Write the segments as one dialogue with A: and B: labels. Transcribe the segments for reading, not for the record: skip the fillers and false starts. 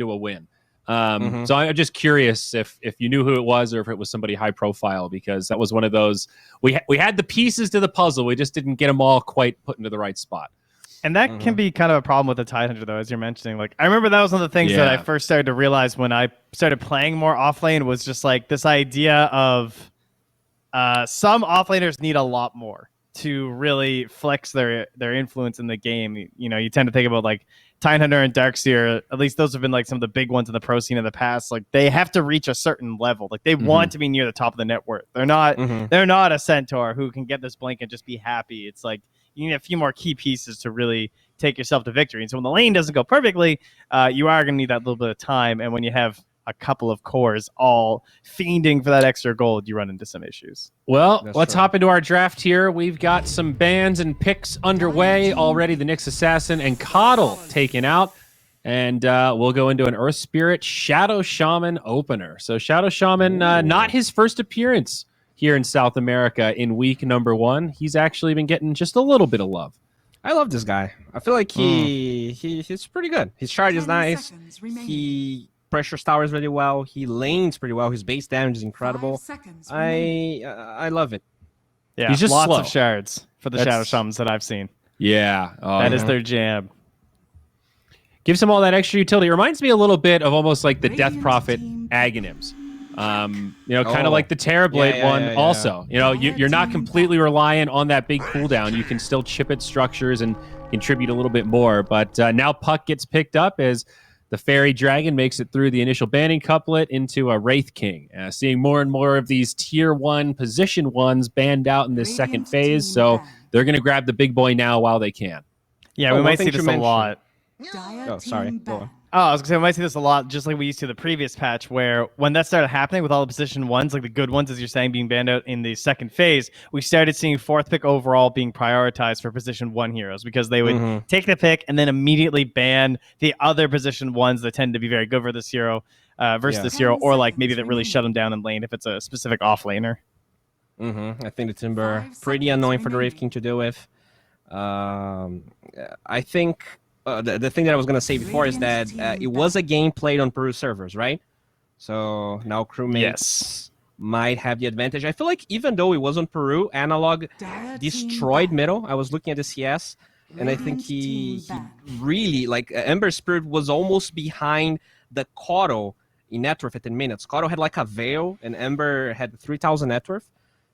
A: into a win. So I'm just curious if you knew who it was or if it was somebody high profile, because that was one of those we had the pieces to the puzzle, we just didn't get them all quite put into the right spot.
B: And that can be kind of a problem with the Tidehunter, though, as you're mentioning. Like, I remember that was one of the things that I first started to realize when I started playing more offlane, was just like this idea of some offlaners need a lot more to really flex their influence in the game. You know, you tend to think about like Tidehunter and Darkseer, at least those have been like some of the big ones in the pro scene in the past. Like, they have to reach a certain level. Like, they want to be near the top of the net worth. They're not a Centaur who can get this blink and just be happy. It's like, you need a few more key pieces to really take yourself to victory. And so when the lane doesn't go perfectly, you are going to need that little bit of time. And when you have a couple of cores all fiending for that extra gold, you run into some issues.
A: Well, let's hop into our draft here. We've got some bans and picks underway already. The Nyx Assassin and Coddle taken out. And we'll go into an Earth Spirit Shadow Shaman opener. So Shadow Shaman, not his first appearance here in South America in week number 1. He's actually been getting just a little bit of love.
C: I love this guy. I feel like he's pretty good. His charge is nice. He pressures towers really well. He lanes pretty well. His base damage is incredible. I love it.
B: Yeah,
A: he's just
B: lots
A: slow.
B: of shards for the Shadow Shamans that I've seen.
A: Yeah.
B: That is their jam.
A: Gives him all that extra utility. It reminds me a little bit of almost like the Death Prophet Aghanim's. Kind of like the Terrorblade one also. You know, you're not completely reliant on that big cooldown. You can still chip at structures and contribute a little bit more. But now Puck gets picked up as the Fairy Dragon makes it through the initial banning couplet into a Wraith King. Seeing more and more of these tier 1 position 1s banned out in this second phase. So they're going to grab the big boy now while they can.
B: Yeah, we might see this a lot.
C: Oh, sorry. Go on.
B: Oh, I was gonna say we might see this a lot, just like we used to the previous patch, where when that started happening with all the position 1s, like the good ones, as you're saying, being banned out in the second phase, we started seeing 4th pick overall being prioritized for position 1 heroes, because they would take the pick and then immediately ban the other position 1s that tend to be very good for this hero versus this hero, or like maybe that really shut them down in lane if it's a specific off laner.
C: I think the Timber pretty annoying for the Wraith King to deal with. I think. The thing that I was going to say before is that it was a game played on Peru servers, right? So now Crewmates might have the advantage. I feel like even though it was on Peru, Analog destroyed middle. I was looking at the CS, and I think he really, like, Ember Spirit was almost behind the Coddle in net worth at 10 minutes. Coddle had like a Veil, and Ember had 3,000 net worth.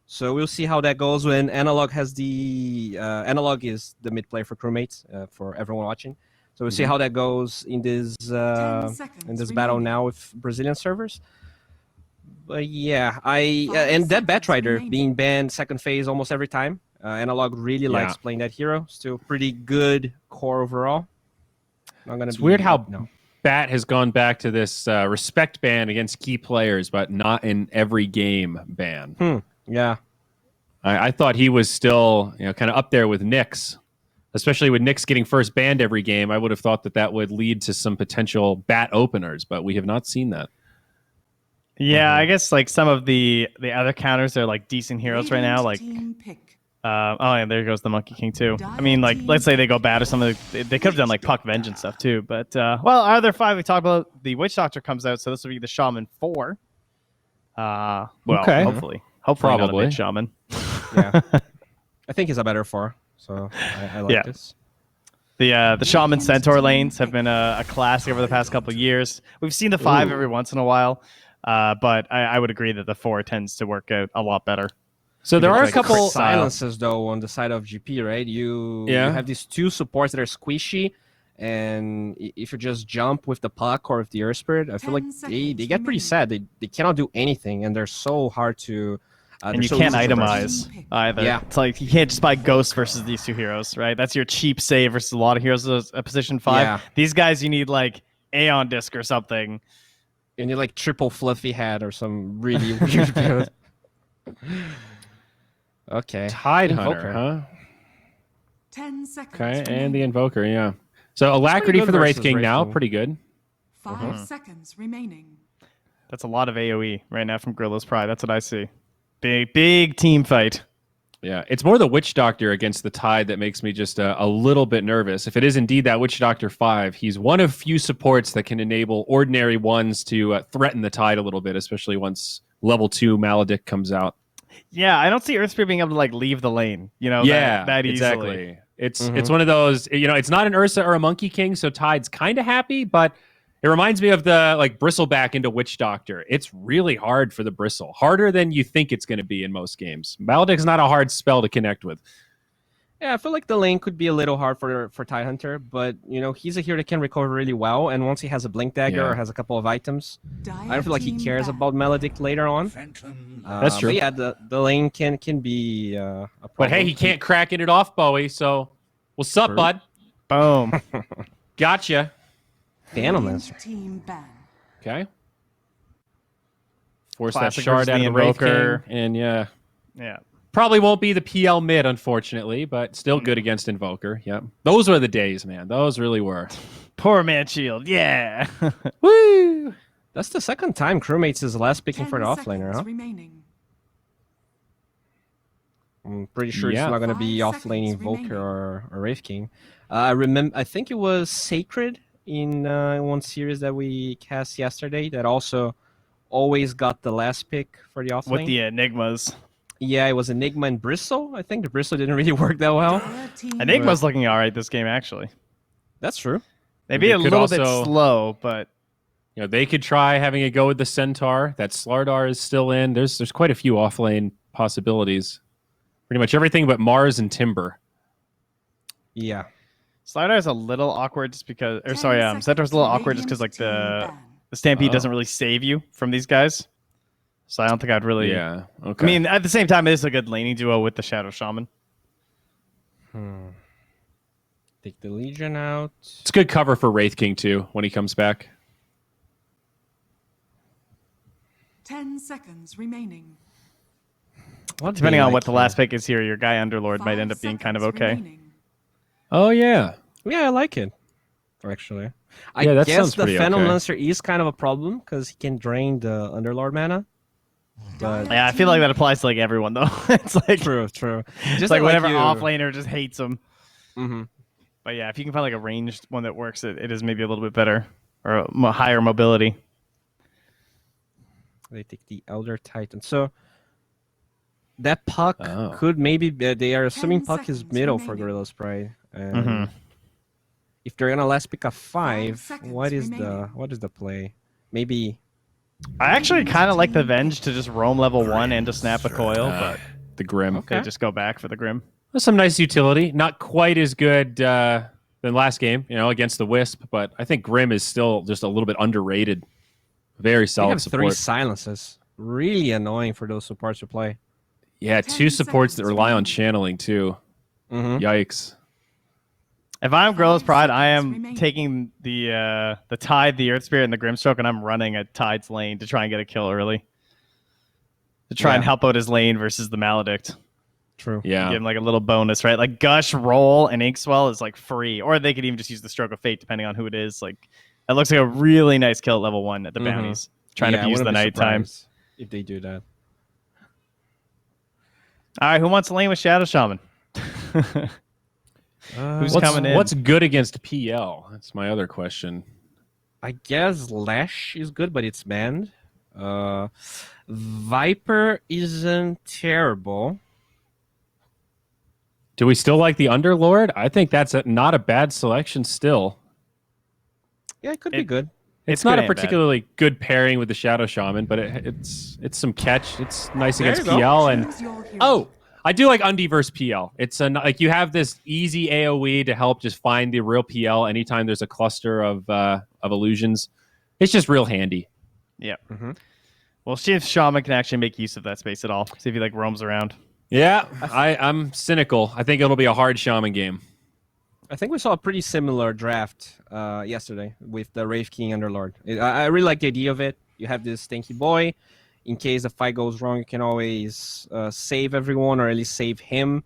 C: So we'll see how that goes when Analog has the... Analog is the mid player for Crewmates, for everyone watching. So we'll see how that goes in this battle now with Brazilian servers. But yeah, and that Batrider being banned second phase almost every time. Analog really likes playing that hero. Still pretty good core overall.
A: It's weird how Bat has gone back to this respect ban against key players, but not in every game ban.
C: Yeah,
A: I thought he was still, kind of up there with Nyx, especially with Nyx getting first banned every game. I would have thought that would lead to some potential Bat openers, but we have not seen that.
B: Yeah, I guess like some of the other counters are like decent heroes right now. Like, there goes the Monkey King too. I mean, like, let's say they go bad or something. They could have done like Puck Vengeance stuff too. But our other 5 we talked about, the Witch Doctor comes out, so this will be the Shaman 4. Hopefully. Hopefully not a mid shaman.
C: Yeah, I think he's a better 4. So I like this.
B: The Shaman Centaur lanes have been a classic over the past couple of years. We've seen the 5 every once in a while, but I would agree that the 4 tends to work out a lot better.
A: So there are a couple
C: silences though on the side of GP, right? You have these 2 supports that are squishy, and if you just jump with the Puck or with the Earth Spirit, I feel like they get pretty sad. They cannot do anything, and they're so hard to...
B: and you can't itemize either. Yeah. It's like you can't just buy Ghost versus these 2 heroes, right? That's your cheap save versus a lot of heroes at position 5. Yeah. These guys, you need like Aeon Disc or something.
C: You need like triple Fluffy Head or some really weird build. Okay.
A: Tidehunter, huh?
D: 10 seconds.
A: Okay, and the Invoker, yeah. So Alacrity for the Wraith King now, pretty good.
D: 5 seconds remaining.
B: That's a lot of AoE right now from Gorillaz-Pride. That's what I see. Big team fight.
A: Yeah, it's more the Witch Doctor against the Tide that makes me just a little bit nervous. If it is indeed that Witch Doctor 5, he's one of few supports that can enable ordinary ones to threaten the Tide a little bit, especially once level 2 Maledict comes out.
B: Yeah, I don't see Earthspear being able to like leave the lane, that easily.
A: Exactly. It's one of those, it's not an Ursa or a Monkey King, so Tide's kind of happy, but it reminds me of the like Bristleback into Witch Doctor. It's really hard for the Bristle, harder than you think it's going to be in most games. Maledict's not a hard spell to connect with.
C: Yeah, I feel like the lane could be a little hard for Tidehunter, but he's a hero that can recover really well, and once he has a Blink Dagger or has a couple of items, I don't feel like he cares about Maledict later on.
A: That's true.
C: But yeah, the lane can be a problem.
A: But hey, he can't cracking it off, Bowie, so what's up, bud?
B: Boom.
A: Gotcha.
C: Venomancer.
D: Team ban.
A: Okay. Force
B: Classic
A: that shard
B: versus
A: out
B: the
A: of the Wraith King,
B: Invoker.
A: and yeah.
B: Probably
A: Won't be the PL mid, unfortunately, but still good against Invoker. Yep. Those were the days, man. Those really were.
B: Poor Man Shield. Yeah.
A: Woo!
C: That's the second time Crewmates is last picking for the offlaner, huh?
D: Remaining.
C: I'm pretty sure it's
A: Yeah.
C: not going to be
D: 5
C: offlaning
D: seconds
C: Invoker
D: remaining.
C: or Wraith King. I think it was Sacred in one series that we cast yesterday that also always got the last pick for the offlane.
B: With the Enigmas.
C: Yeah, it was Enigma and Bristle. I think the Bristle didn't really work that well.
B: Enigma's looking all right this game, actually.
C: That's true.
B: Maybe
A: They
B: a
A: could
B: little bit
A: also-
B: slow, but
A: They could try having a go with the Centaur. That Slardar is still in. There's quite a few offlane possibilities. Pretty much everything but Mars and Timber.
C: Yeah.
B: Slider is a little awkward just because, or
D: 10
B: sorry,
D: seconds
B: Centaur's a little awkward just because like
D: team
B: the
D: ban.
B: Stampede
A: Oh.
B: doesn't really save you from these guys. So I don't think I'd really.
A: Yeah. Okay.
B: I mean, at the same time, it is a good laning duo with the Shadow Shaman.
C: Take the Legion out.
A: it's good cover for Wraith King too when he comes back.
D: 10 seconds remaining.
C: What
B: Depending
C: do you
B: on what
C: like
B: the
C: here?
B: last pick is here, your guy Underlord might
D: 5
B: end up being kind of
D: seconds
B: okay.
D: remaining.
A: Oh yeah.
C: Yeah, I like it. Actually, I
A: Yeah, that
C: guess
A: sounds
C: the
A: pretty
C: Phantom
A: okay.
C: Lancer is kind of a problem because he can drain the Underlord mana. But
B: Yeah, I feel like that applies to like everyone though. It's like
C: true.
B: just like whatever
C: you.
B: offlaner just hates them.
C: Mhm.
B: But yeah, if you can find like a ranged one that works, it is maybe a little bit better or higher mobility.
C: They take the Elder Titan. So that Puck
A: Oh.
C: could maybe they are assuming
D: 10
C: Puck is
D: seconds
C: middle for
D: remaining.
C: Gorillaz-Pride.
B: Mhm.
C: If they're gonna last pick a 5,
D: seconds
C: what is
D: remaining.
C: the play? Maybe
B: I actually kind of like the Venge to just roam level 1 and to snap a coil, but
A: The Grim.
C: Okay.
B: they just go back for the Grim.
A: There's some nice utility. Not quite as good than last game, against the Wisp, but I think Grim is still just a little bit underrated. Very
C: they
A: solid
C: have 3
A: support.
C: silences. Really annoying for those supports to play.
A: Yeah,
D: 10
A: 2 supports that
D: seconds
A: rely on
D: remaining.
A: channeling too.
C: Mm-hmm.
A: Yikes.
B: If I'm Gorillaz-Pride, I am
D: remaining.
B: taking the Tide, the Earth Spirit, and the Grimstroke, and I'm running at Tide's lane to try and get a kill early. To try and
C: Yeah.
B: help out his lane versus the Maledict.
C: True.
A: Yeah.
B: Give him like a little bonus, right? Like Gush, Roll, and Inkswell is like free. Or they could even just use the Stroke of Fate, depending on who it is. Like it looks like a really nice kill at level 1 at the
C: Mhm.
B: bounties. Trying
C: Yeah, I
B: to use the
C: wouldn't be
B: nighttime.
C: surprised if they do that.
B: All right, who wants to lane with Shadow Shaman? Who's
A: What's,
B: coming in?
A: what's good against PL? That's my other question.
C: I guess Lash is good, but it's banned. Viper isn't terrible.
A: Do we still like the Underlord? I think that's not a bad selection still.
C: Yeah, it could be good.
A: It's
B: good
A: not a
B: and bad.
A: particularly good pairing with the Shadow Shaman, but it's some catch. It's nice
C: There
A: against
C: you go.
A: PL. And
D: Choose your hero.
A: oh, I do like Undy versus PL. It's like you have this easy AOE to help just find the real PL anytime there's a cluster of illusions. It's just real handy.
B: Yeah.
C: Mhm.
B: Well, see if Shaman can actually make use of that space at all. See if he like roams around.
A: Yeah, I'm cynical. I think it'll be a hard Shaman game.
C: I think we saw a pretty similar draft yesterday with the Wraith King Underlord. I really like the idea of it. You have this tanky boy. In case the fight goes wrong, you can always save everyone or at least save him.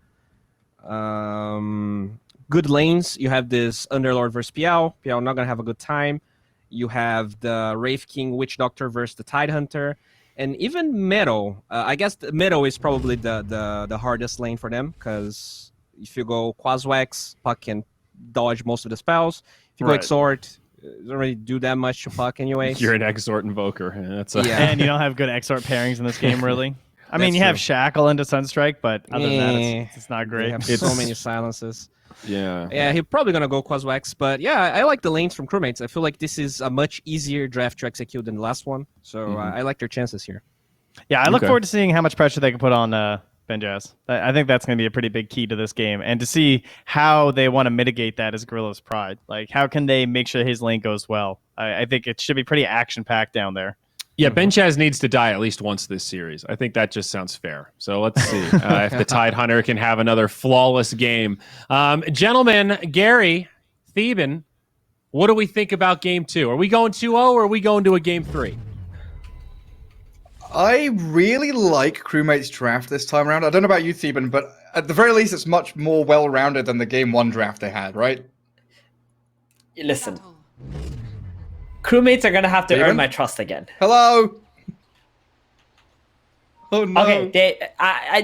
C: Good lanes. You have this Underlord versus PL. PL not going to have a good time. You have the Wraith King Witch Doctor versus the Tidehunter. and even middle. I guess the middle is probably the hardest lane for them, because if you go Quaswex, Puck can dodge most of the spells. If you go Exort, it doesn't really do that much to Puck anyway.
A: You're an Exort Invoker. That's
B: and you don't have good Exort pairings in this game, really. I mean, you have Shackle into Sunstrike, but other than that, it's not great.
C: They have so many silences.
A: Yeah,
C: he's probably gonna go Quaswex, but yeah, I like the lanes from Crewmates. I feel like this is a much easier draft to execute than the last one, so I like their chances here.
B: Yeah, I look forward to seeing how much pressure they can put on Benjaz. I think that's going to be a pretty big key to this game, and to see how they want to mitigate that as Gorillaz-Pride. Like, how can they make sure his lane goes well? I think it should be pretty action-packed down there.
A: Yeah, Benchaz needs to die at least once this series. I think that just sounds fair. So let's see if the Tidehunter can have another flawless game. Gentlemen, Gary, Theben, what do we think about Game 2? Are we going 2-0 or are we going to a Game 3?
E: I really like Crewmates draft this time around. I don't know about you, Theben, but at the very least, it's much more well-rounded than the Game 1 draft they had, right?
F: Listen. Crewmates are gonna have to earn my trust again.
E: Hello. Oh no.
F: Okay,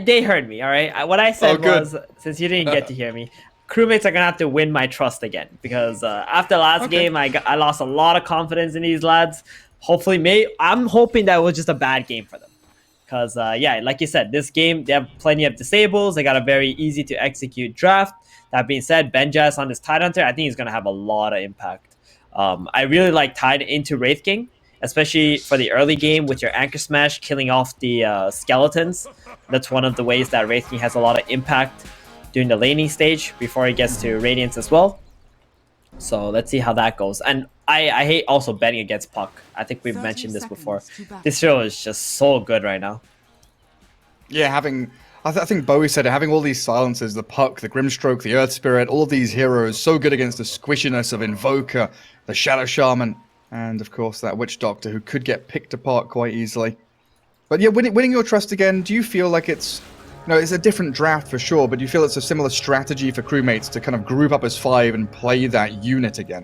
F: they heard me. All right. What I said was, since you didn't get to hear me, Crewmates are gonna have to win my trust again, because after last game, I lost a lot of confidence in these lads. Hopefully, I'm hoping that it was just a bad game for them, because yeah, like you said, this game they have plenty of disables. They got a very easy to execute draft. That being said, Benjaz on this Tidehunter, I think he's gonna have a lot of impact. I really like Tide into Wraith King, especially for the early game with your Anchor Smash killing off the skeletons. That's one of the ways that Wraith King has a lot of impact during the laning stage before he gets to Radiance as well. So let's see how that goes. And I hate also betting against Puck. I think we've mentioned this before. This hero is just so good right now.
E: Yeah, I think Bowie said it, having all these silences, the Puck, the Grimstroke, the Earth Spirit, all of these heroes so good against the squishiness of Invoker, the Shadow Shaman, and of course that Witch Doctor who could get picked apart quite easily. But yeah, winning your trust again, do you feel like it's a different draft for sure, but do you feel it's a similar strategy for Crewmates to kind of group up as 5 and play that unit again?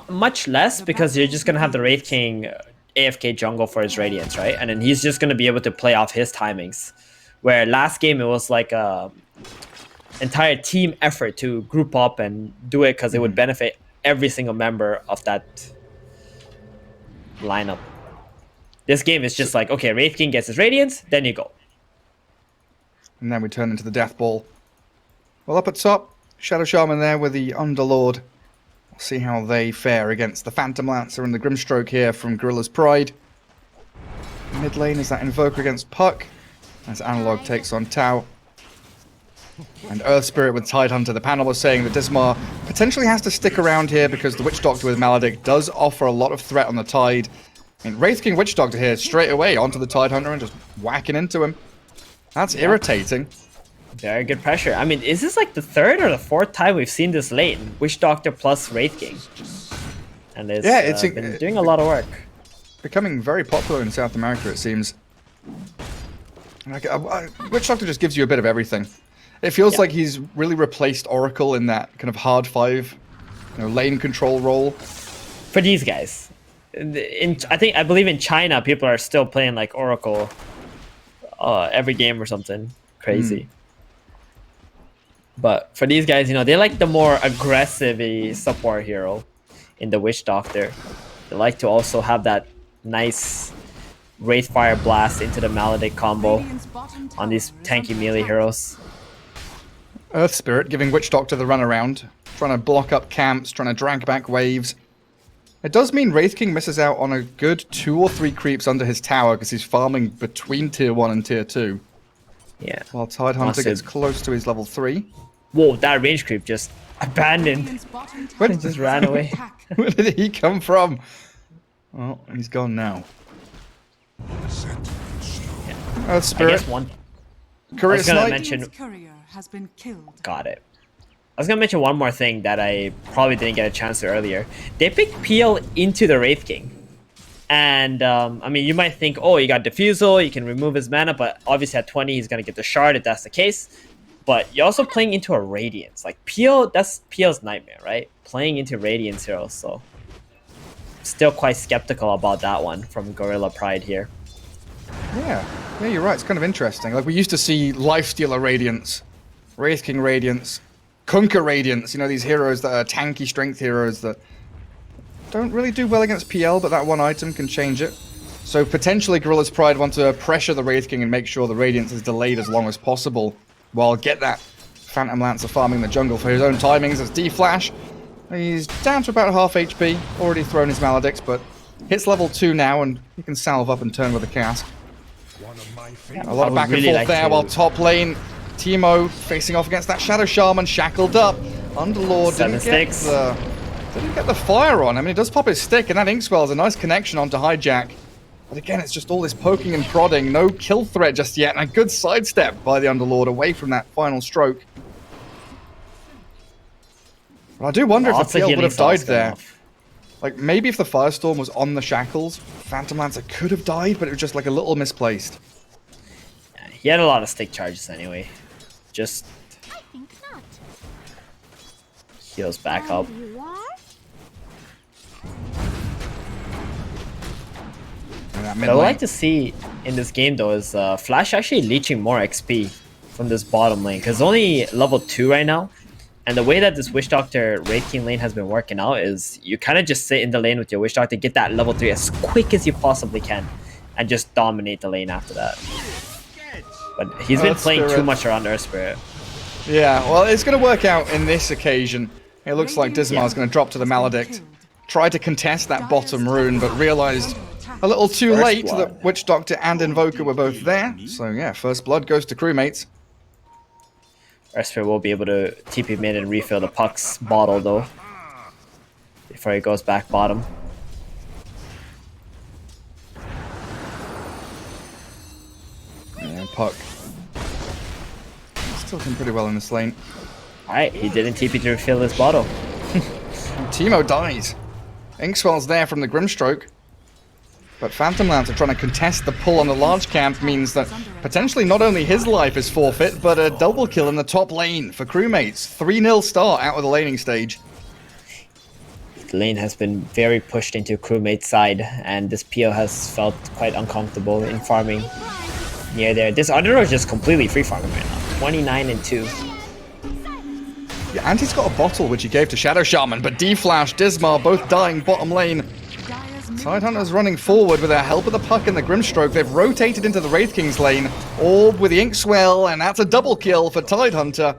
F: Much less, because you're just going to have the Wraith King AFK jungle for his Radiance, right? And then he's just going to be able to play off his timings. Where last game it was like a entire team effort to group up and do it, because it would benefit every single member of that lineup. This game is just like, okay, Wraith King gets his Radiance, then you go.
E: And then we turn into the Death Ball. Well, up at top, Shadow Shaman there with the Underlord. We'll see how they fare against the Phantom Lancer and the Grimstroke here from Gorillaz-Pride. Mid lane is that Invoker against Puck, as Analog takes on Tau. And Earth Spirit with Tidehunter. The panel was saying that Dismar potentially has to stick around here because the Witch Doctor with Maledict does offer a lot of threat on the Tide. I mean, Wraith King Witch Doctor here straight away onto the Tidehunter and just whacking into him. That's irritating.
F: Very good pressure. I mean, is this like the 3rd or the 4th time we've seen this late? Witch Doctor plus Wraith King. And it's been doing a lot of work.
E: Becoming very popular in South America, it seems. Like, Witch Doctor just gives you a bit of everything. It feels like he's really replaced Oracle in that kind of hard 5, lane control role.
F: For these guys, I believe in China, people are still playing like Oracle every game or something crazy. But for these guys, they like the more aggressive support hero in the Witch Doctor. They like to also have that nice Wraithfire Blast into the Maledict combo on these tanky melee heroes.
E: Earth Spirit giving Witch Doctor the runaround, trying to block up camps, trying to drag back waves. It does mean Wraith King misses out on a good 2 or 3 creeps under his tower because he's farming between tier 1 and tier 2.
F: Yeah.
E: While Tidehunter gets close to his level 3.
F: Whoa, that range creep just abandoned.
E: Where
F: just ran away.
E: Where did he come from? Oh, he's gone now. Earth Spirit.
F: I guess one.
E: Courier
F: I was gonna
E: Snipe.
F: mention.
D: Courier has been killed.
F: Got it. I was gonna mention one more thing that I probably didn't get a chance to earlier. They picked Peel into the Wraith King, and I mean, you might think, oh, you got Diffusal, you can remove his mana, but obviously at 20, he's gonna get the Shard if that's the case. But you're also playing into a Radiance. Like Peel, that's Peel's nightmare, right? Playing into Radiance heroes, so still quite skeptical about that one from Gorillaz-Pride here.
E: Yeah, you're right. It's kind of interesting. Like, we used to see Lifestealer Radiance, Wraith King Radiance, Kunkka Radiance, you know, these heroes that are tanky strength heroes that don't really do well against PL, but that one item can change it. So potentially Gorillaz-Pride want to pressure the Wraith King and make sure the Radiance is delayed as long as possible, while get that Phantom Lancer farming the jungle for his own timings. As D-Flash, he's down to about half HP, already thrown his Maledicts, but hits level 2 now, and he can salve up and turn with a cask. A lot of back and forth there, while top lane, Teemo facing off against that Shadow Shaman, shackled up. Underlord didn't get the fire on. I mean, he does pop his stick, and that Inkswell is a nice connection onto Hijack. But again, it's just all this poking and prodding, no kill threat just yet, and a good sidestep by the Underlord away from that final stroke. But I do wonder if the PL would have died there. Like, maybe if the Firestorm was on the shackles, Phantom Lancer could have died, but it was just like a little misplaced.
F: Yeah, he had a lot of stick charges anyway. Just heals back up. What I would like to see in this game though is Flash actually leeching more XP from this bottom lane, because only level 2 right now. And the way that this Witch Doctor Wraith King lane has been working out is you kind of just sit in the lane with your Witch Doctor, get that level 3 as quick as you possibly can, and just dominate the lane after that. But he's been playing too much around Earth Spirit.
E: Yeah, well, it's going to work out in this occasion. It looks like Dismar's going to drop to the Maledict, try to contest that bottom rune, but realized a little too late that Witch Doctor and Invoker were both there. So yeah, first blood goes to Crewmates.
F: Earth Spirit will be able to TP mid and refill the Puck's bottle though, before he goes back bottom.
E: Yeah, Puck still doing pretty well in this lane.
F: Alright, he didn't TP to refill his bottle.
E: Teemo dies. Inkswell's there from the Grimstroke. But Phantom Lancer trying to contest the pull on the large camp means that potentially not only his life is forfeit, but a double kill in the top lane for Crewmates. 3-0 start out of the laning stage.
F: The lane has been very pushed into Crewmates' side, and this PO has felt quite uncomfortable in farming near there. This Underlord is just completely free farming right now. 29-2.
E: Yeah, and he's got a bottle which he gave to Shadow Shaman, but D-Flash, Dismar both dying bottom lane. Tidehunter's running forward with their help of the Puck and the Grimstroke. They've rotated into the Wraith King's lane. Orb with the Inkswell, and that's a double kill for Tidehunter.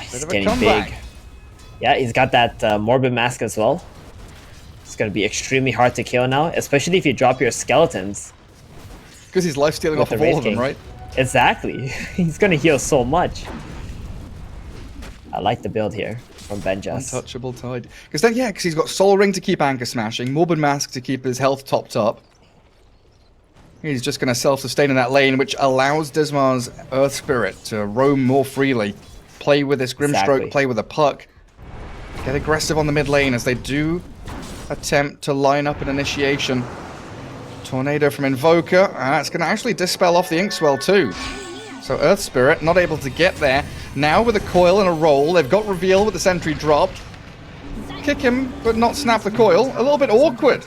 F: He's getting big. Yeah, he's got that Morbid Mask as well. It's going to be extremely hard to kill now, especially if you drop your skeletons.
E: Because he's life-stealing off of all of them, right?
F: Exactly. He's going to heal so much. I like the build here from Benjas.
E: Untouchable Tide. Because then, yeah, because he's got Soul Ring to keep Anchor Smashing, Morbid Mask to keep his health topped up. He's just going to self-sustain in that lane, which allows Dismar's Earth Spirit to roam more freely. Play with this Grimstroke, play with a Puck. Get aggressive on the mid lane as they do attempt to line up an initiation. Tornado from Invoker, and that's going to actually dispel off the Inkswell too. So Earth Spirit not able to get there. Now with a coil and a roll, they've got Reveal with the sentry dropped. Kick him, but not snap the coil. A little bit awkward.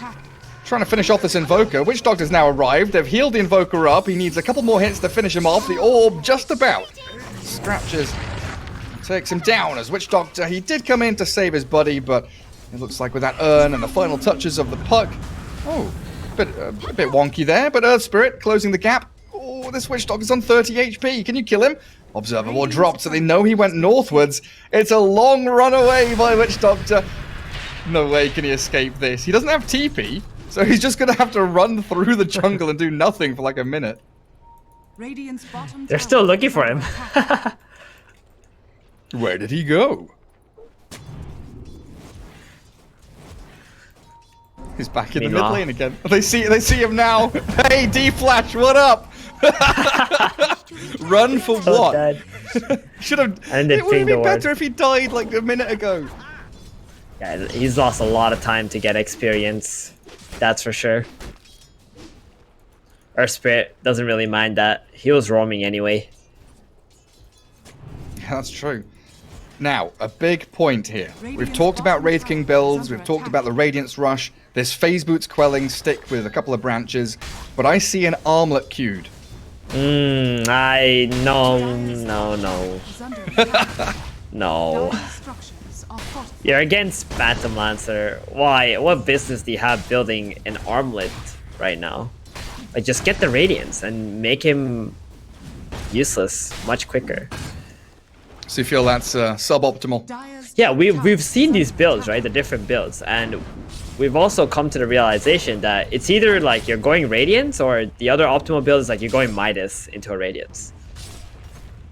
E: Trying to finish off this Invoker. Witch Doctor's now arrived. They've healed the Invoker up. He needs a couple more hits to finish him off. The Orb just about scratches. Takes him down as Witch Doctor. He did come in to save his buddy, but it looks like with that urn and the final touches of the Puck. Oh, a bit wonky there, but Earth Spirit closing the gap. Oh, this Witch Doctor's on 30 HP. Can you kill him? Observer Ward dropped, so they know he went northwards. It's a long run away by Witch Doctor. No way can he escape this. He doesn't have TP, so he's just going to have to run through the jungle and do nothing for like a minute.
F: They're still looking for him.
E: Where did he go? He's back in the mid lane again. They see him now. Hey, D-Flash, what up? Run for what? Should have. It would have been better if he died like a minute ago.
F: Yeah, he's lost a lot of time to get experience. That's for sure. Earth Spirit doesn't really mind that. He was roaming anyway.
E: Yeah, that's true. Now, a big point here. We've talked about Wraith King builds, we've talked about the Radiance Rush. this phase boots quelling stick with a couple of branches, but I see an armlet queued.
F: No.
D: Is under attack.
F: No.
D: Dire structures are fortified.
F: You're against Phantom Lancer. Why? What business do you have building an armlet right now? Like, just get the Radiance and make him useless much quicker.
E: So you feel that's suboptimal?
D: Dire's
F: Yeah,
D: top
F: we've seen
D: tower
F: these
D: is
F: builds,
D: under
F: right? The different builds, and we've also come to the realization that it's either like you're going Radiance or the other optimal build is like you're going Midas into a Radiance.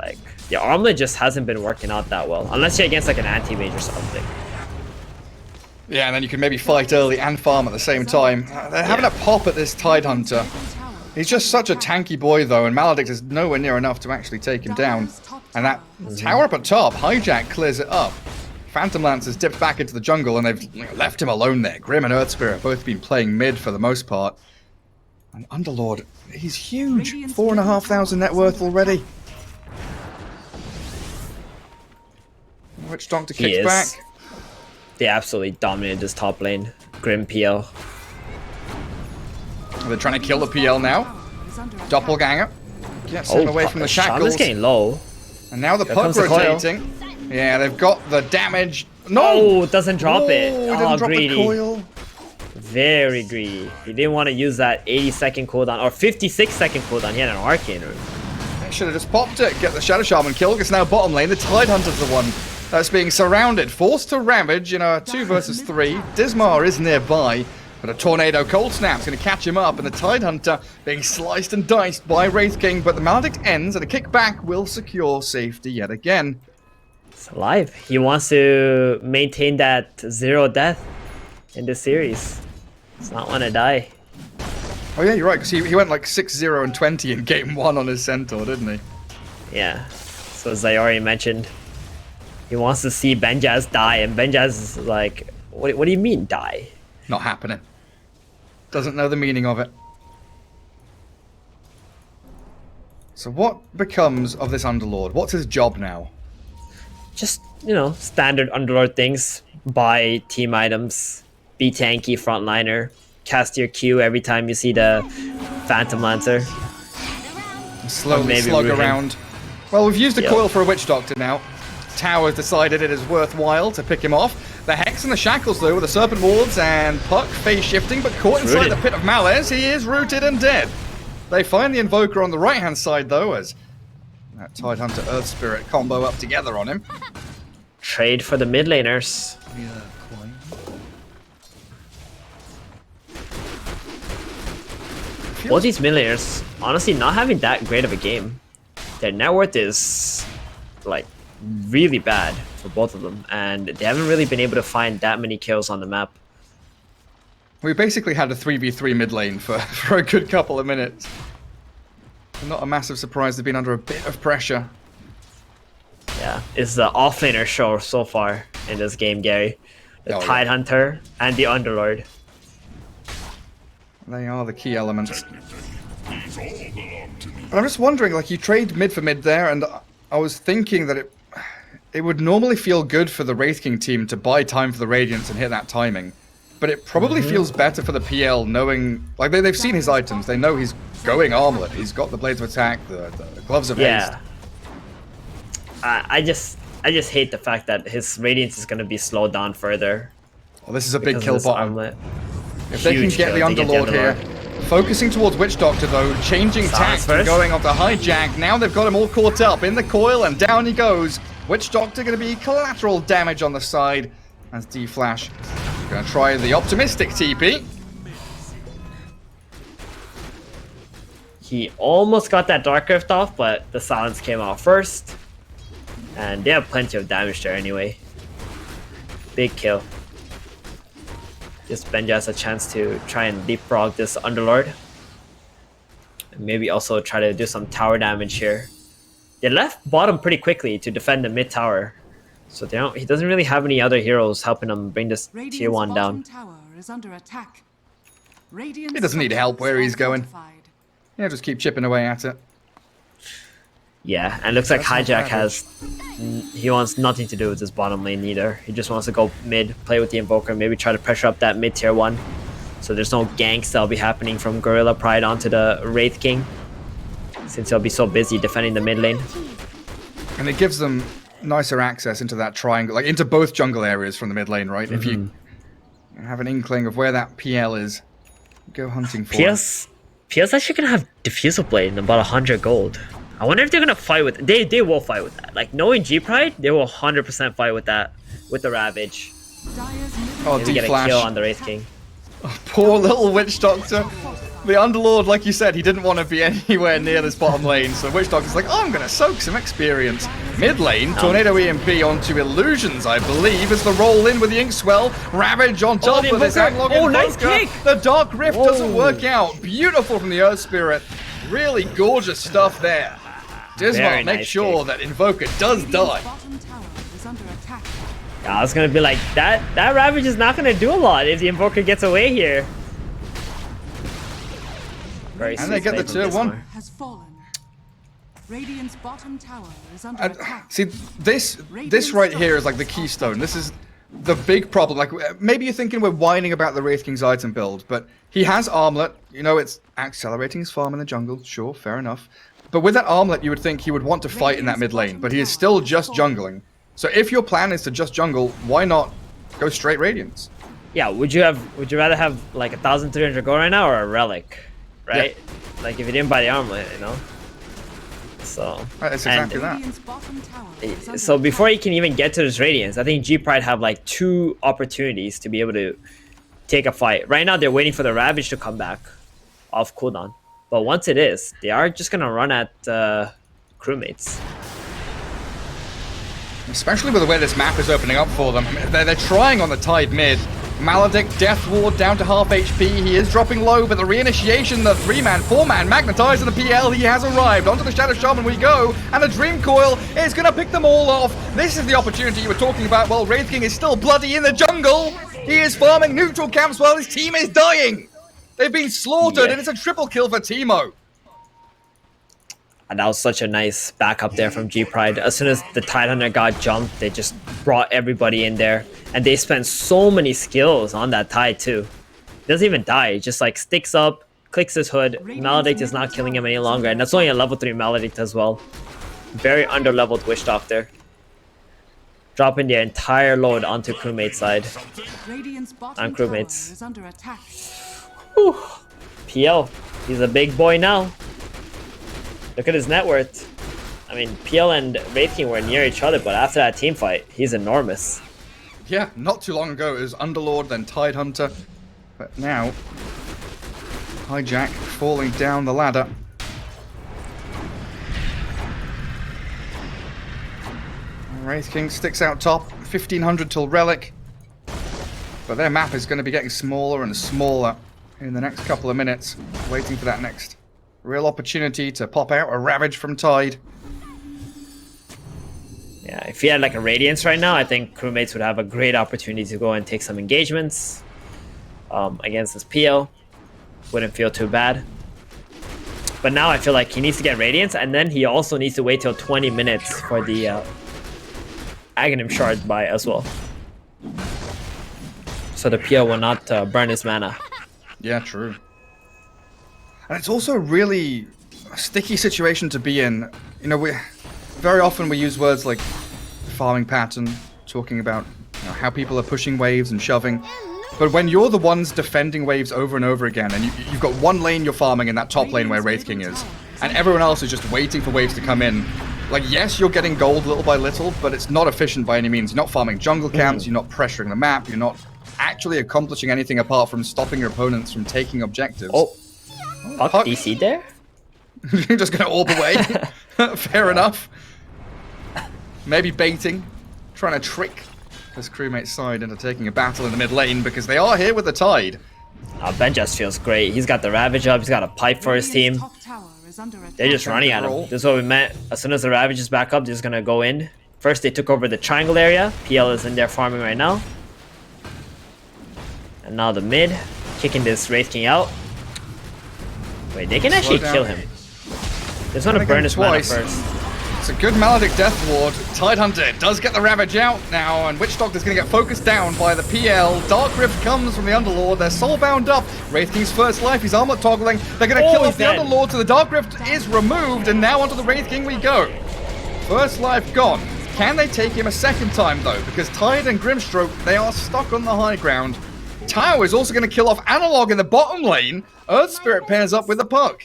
F: Like, the armlet just hasn't been working out that well, unless you're against like an anti-mage or something.
E: Yeah, and then you can maybe fight early and farm at the same time. They're having a pop at this Tidehunter.
D: tower.
E: He's just such a tanky boy, though, and Maledict is nowhere near enough to actually take him down. And that tower up at top, Hijack clears it up. Phantom Lance has dipped back into the jungle, and they've left him alone there. Grim and Earth Spirit have both been playing mid for the most part. And Underlord, he's huge. 4,500 net worth already. Witch Doctor
F: He
E: kicks
F: is.
E: back.
F: They absolutely dominated this top lane. Grim PL.
E: They're trying to kill the PL now.
D: Is under attack.
E: Doppelganger gets him away from the
F: Shaman's
E: shackles.
F: getting low.
E: And now the
F: Here
E: puck
F: comes the coil.
E: rotating. Yeah, they've got the damage. No!
F: Oh, it doesn't drop it.
E: Oh, he
F: Oh,
E: didn't drop
F: greedy.
E: the coil.
F: Very greedy. He didn't want to use that 80-second cooldown or 56-second cooldown. He had an arcane rune.
E: They should have just popped it. Get the Shadow Shaman kill. It's now bottom lane. The Tidehunter's the one that's being surrounded. Forced to ravage in a 2 versus 3. Dismar is nearby. But a Tornado Cold Snap's going to catch him up. And the Tidehunter being sliced and diced by Wraith King. But the Maledict ends and a kickback will secure safety yet again.
F: It's alive. He wants to maintain that 0 death in this series. Does not want to die.
E: Oh yeah, you're right, because he went like 6-0 and 20 in game 1 on his Centaur, didn't he?
F: Yeah. So as I already mentioned, he wants to see Benjaz die, and Benjaz is like, what do you mean die?
E: Not happening. Doesn't know the meaning of it. So what becomes of this Underlord? What's his job now?
F: Just, standard Underlord things. Buy team items, be tanky frontliner, cast your Q every time you see the Phantom Lancer.
E: Slowly
F: maybe
E: slug
F: root him.
E: around. Well, we've used a
F: Yeah.
E: coil for a Witch Doctor now. Tower's decided it is worthwhile to pick him off. The Hex and the Shackles, though, with the Serpent Wards and Puck phase shifting, but caught inside
F: Rooted.
E: the Pit of Malice. He is rooted and dead. They find the Invoker on the right-hand side, though, as that Tidehunter Earth Spirit combo up together on him.
F: Trade for the mid laners. Both these mid laners, honestly, not having that great of a game. Their net worth is, like, really bad for both of them, and they haven't really been able to find that many kills on the map.
E: We basically had a 3v3 mid lane for a good couple of minutes. Not a massive surprise they've been under a bit of pressure.
F: Yeah, it's the offlaner show so far in this game, Gary. The
E: Oh, yeah.
F: Tidehunter and the Underlord.
E: They are the key elements. But I'm just wondering, like, you trade mid for mid there, and I was thinking that it would normally feel good for the Wraith King team to buy time for the Radiance and hit that timing. But it probably feels better for the PL knowing, like, they've seen his items. They know he's going armlet. He's got the Blades of Attack, the Gloves of Haste.
F: Yeah. I just hate the fact that his Radiance is going to be slowed down further.
E: Well, this is a big
F: because of
E: kill
F: this
E: bottom.
F: armlet.
E: If they can
F: Huge
E: get the
F: kill if they get
E: Underlord
F: the
E: here. Focusing towards Witch Doctor, though, changing
F: Silence
E: tack and
F: first.
E: going off the Hijack. Now they've got him all caught up in the coil, and down he goes. Witch Doctor going to be collateral damage on the side as D-Flash going to try the optimistic TP.
F: He almost got that Dark Rift off, but the Silence came out first. And they have plenty of damage there anyway. Big kill. Gives Benjaz a chance to try and leapfrog this Underlord. And maybe also try to do some tower damage here. They left bottom pretty quickly to defend the mid tower. So he doesn't really have any other heroes helping him bring this
D: Radiant's
F: tier 1
D: bottom
F: down.
D: tower is under attack. Radiant's
E: He doesn't need help where he's going.
D: fortified.
E: Yeah, just keep chipping away at it.
F: Yeah, and looks like
E: That's not
F: Hijack
E: bad.
F: he wants nothing to do with this bottom lane either. He just wants to go mid, play with the Invoker, maybe try to pressure up that mid tier 1. So there's no ganks that'll be happening from Gorillaz-Pride onto the Wraith King, since he'll be so busy defending the mid lane.
E: And it gives them nicer access into that triangle, like into both jungle areas from the mid lane, right? If you have an inkling of where that PL is, go hunting for it.
F: PS actually gonna have Diffusal Blade and about 100 gold. I wonder if they're gonna fight with they will fight with that. Like knowing G-Pride, they will 100% fight with that, with the Ravage.
E: Oh,
F: Maybe get a
E: D-Flash.
F: kill on the Wraith King.
E: Poor little Witch Doctor. The Underlord, like you said, he didn't want to be anywhere near this bottom lane, so Witch Doctor's like, oh, I'm going to soak some experience. Mid lane, Tornado EMP onto Illusions, I believe, is the roll in with the Inkswell. Ravage on top
F: the
E: with his
F: Invoker.
E: Analog
F: Oh, nice
E: Invoker.
F: kick.
E: The Dark Rift doesn't work out. Beautiful from the Earth Spirit. Really gorgeous stuff there.
F: Very
E: Dismal, make
F: nice
E: sure
F: kick.
E: that Invoker does die.
D: Bottom tower is under attack.
F: I was gonna be like, that Ravage is not gonna do a lot if the Invoker gets away here. Very
E: And they get the tier 1.
D: Has fallen. Radiant's bottom tower is under attack.
E: See, this right here is like the keystone. This is the big problem. Like, maybe you're thinking we're whining about the Wraith King's item build, but he has Armlet. You know, it's accelerating his farm in the jungle. Sure, fair enough. But with that Armlet, you would think he would want to fight in that mid lane, but he is still just jungling. So if your plan is to just jungle, why not go straight Radiance?
F: Yeah, would you rather have like 1,300 gold right now or a relic, right?
E: Yeah.
F: Like if you didn't buy the armlet, you know. So
E: Right, that's exactly that.
D: Radiant's bottom tower is under
F: so before
D: attack.
F: he can even get to this Radiance, I think G-Pride have like 2 opportunities to be able to take a fight. Right now, they're waiting for the Ravage to come back off cooldown. But once it is, they are just gonna run at Crewmates.
E: Especially with the way this map is opening up for them. They're trying on the Tide mid. Maledict, Death Ward down to half HP. He is dropping low, but the reinitiation, the 3-man, 4-man, Magnetizer the PL, he has arrived. Onto the Shadow Shaman we go, and the Dream Coil is going to pick them all off. This is the opportunity you were talking about. Well, Wraith King is still bloody in the jungle. He is farming neutral camps while his team is dying. They've been slaughtered,
F: Yeah.
E: and it's a triple kill for Teemo.
F: And that was such a nice backup there from G-Pride. As soon as the Tidehunter got jumped, they just brought everybody in there. And they spent so many skills on that Tide too. He doesn't even die, he just like sticks up, clicks his hood. Maledict is not killing him any longer, and that's only a level 3 Maledict as well. Very under-leveled Witch Doctor. Dropping their entire load onto Crewmate's side.
D: Radiant's bottom
F: On
D: tower
F: Crewmates.
D: is under attack.
F: Whew. PL, he's a big boy now. Look at his net worth. I mean, PL and Wraith King were near each other, but after that team fight, he's enormous.
E: Yeah, not too long ago it was Underlord, then Tidehunter. But now, Hijack falling down the ladder. Wraith King sticks out top, 1500 till Relic. But their map is going to be getting smaller and smaller in the next couple of minutes, waiting for that next real opportunity to pop out a Ravage from Tide.
F: Yeah, if he had like a Radiance right now, I think Crewmates would have a great opportunity to go and take some engagements against this PL. Wouldn't feel too bad. But now I feel like he needs to get Radiance, and then he also needs to wait till 20 minutes for the Aghanim Shard buy as well. So the PL will not burn his mana.
E: Yeah, true. And it's also a really sticky situation to be in. You know, very often we use words like farming pattern, talking about how people are pushing waves and shoving. But when you're the ones defending waves over and over again, and you've got one lane you're farming in that top lane where Wraith King is, and everyone else is just waiting for waves to come in, like, yes, you're getting gold little by little, but it's not efficient by any means. You're not farming jungle camps, you're not pressuring the map, you're not actually accomplishing anything apart from stopping your opponents from taking objectives.
F: Oh, Puck
E: Puck.
F: DC there?
E: You're just going to orb away. Fair enough. Maybe baiting, trying to trick this Crewmate's side into taking a battle in the mid lane because they are here with the Tide.
F: Ben just feels great. He's got the Ravage up, he's got a pipe for his team.
D: Top tower is under attack.
F: They're just running at him. This is what we meant. As soon as the Ravage is back up, they're just gonna go in. First, they took over the triangle area. PL is in there farming right now. And now the mid, kicking this Wraith King out. Wait, they can actually
E: down.
F: kill him. They just want to
E: Gonna
F: burn
E: get
F: his
E: him
F: mana
E: twice.
F: first.
E: It's a good Maledict Death Ward. Tidehunter does get the Ravage out now, and Witch Doctor's going to get focused down by the PL. Dark Rift comes from the Underlord. They're soulbound up. Wraith King's first life. He's armor toggling. They're going to kill off the Underlord, so the Dark Rift is removed, and now onto the Wraith King we go. First life gone. Can they take him a second time, though? Because Tide and Grimstroke, they are stuck on the high ground. Tao is also going to kill off Analog in the bottom lane. Earth Spirit pairs up with the Puck.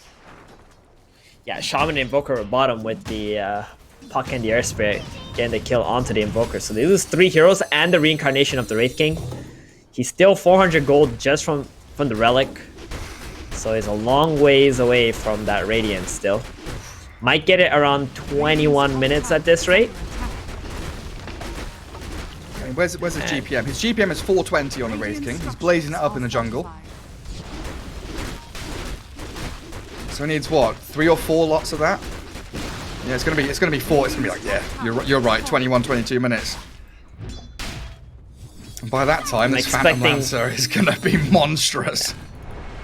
F: Yeah, Shaman and Invoker were bottom with the Puck and the Earth Spirit getting the kill onto the Invoker. So they lose 3 heroes and the reincarnation of the Wraith King. He's still 400 gold just from the Relic. So he's a long ways away from that Radiance still. Might get it around 21 minutes at this rate.
E: Okay, where's his GPM? His GPM is 420 on the Wraith King. He's blazing it up in the jungle. So he needs what? 3 or 4 lots of that? Yeah, it's gonna be 4. It's gonna be like, yeah, you're right, 21, 22 minutes. And by that time, this Phantom Lancer is gonna be monstrous.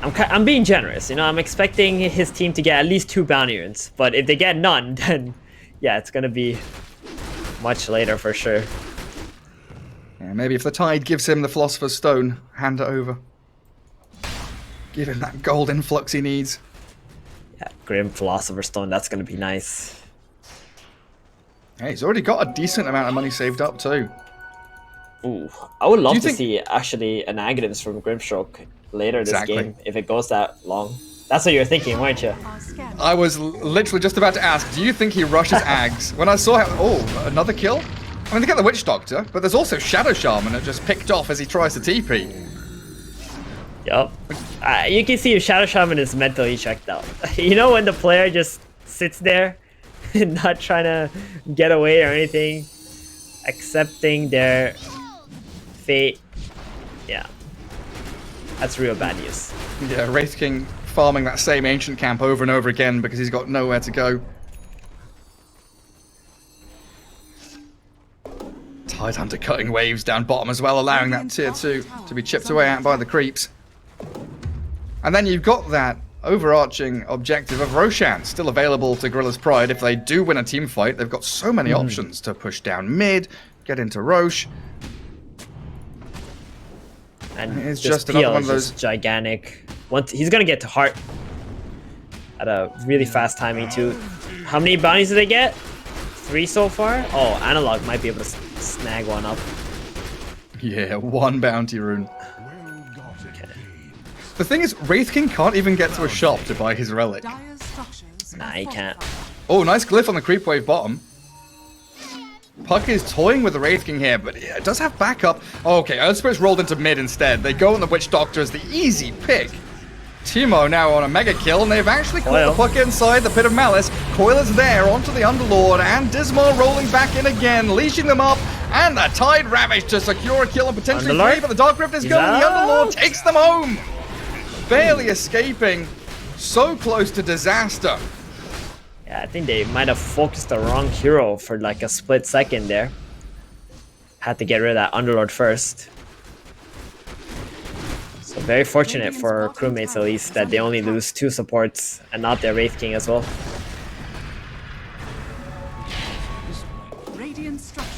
F: I'm being generous, you know. I'm expecting his team to get at least 2 bounty runes, but if they get none, then yeah, it's gonna be much later for sure.
E: Yeah, maybe if the Tide gives him the Philosopher's Stone, hand it over. Give him that gold influx he needs.
F: Yeah, Grim Philosopher's Stone, that's gonna be nice.
E: Hey, he's already got a decent amount of money saved up too.
F: Ooh, I would love to see actually an Aghanims from Grimstroke later this game, if it goes that long. That's what you were thinking, weren't you?
E: I was literally just about to ask, do you think he rushes Ags? When I saw how... Oh, another kill? I mean, they get the Witch Doctor, but there's also Shadow Shaman that just picked off as he tries to TP.
F: Yup. You can see if Shadow Shaman is mentally checked out. You know when the player just sits there and not trying to get away or anything, accepting their fate. Yeah. That's real bad news.
E: Yeah, Wraith King farming that same ancient camp over and over again because he's got nowhere to go. Tidehunter cutting waves down bottom as well, allowing that tier 2 to be chipped away at by the creeps. And then you've got that overarching objective of Roshan still available to Gorillaz-Pride. If they do win a team fight, they've got so many options to push down mid, get into Roche.
F: And
E: it's just another one of those
F: gigantic. He's gonna get to Heart at a really fast timing too. How many bounties did they get? 3 so far? Oh, Analog might be able to snag one up.
E: Yeah, 1 bounty rune. The thing is, Wraith King can't even get to a shop to buy his relic.
F: Nah, he can't.
E: Oh, nice glyph on the creep wave bottom. Puck is toying with the Wraith King here, but it does have backup. Oh, okay, Earth Spirit's rolled into mid instead. They go on the Witch Doctor as the easy pick. Timo now on a mega kill, and they've actually caught the Puck inside the Pit of Malice. Coil is there, onto the Underlord, and Dismal rolling back in again, leashing them up, and the Tide Ravage to secure a kill and potentially 3, but the Dark Rift is going. The Underlord takes them home. Barely escaping, so close to disaster.
F: Yeah, I think they might have focused the wrong hero for like a split second there. Had to get rid of that Underlord first. So very fortunate for Crewmates at least that they only lose 2 supports and not their Wraith King as well.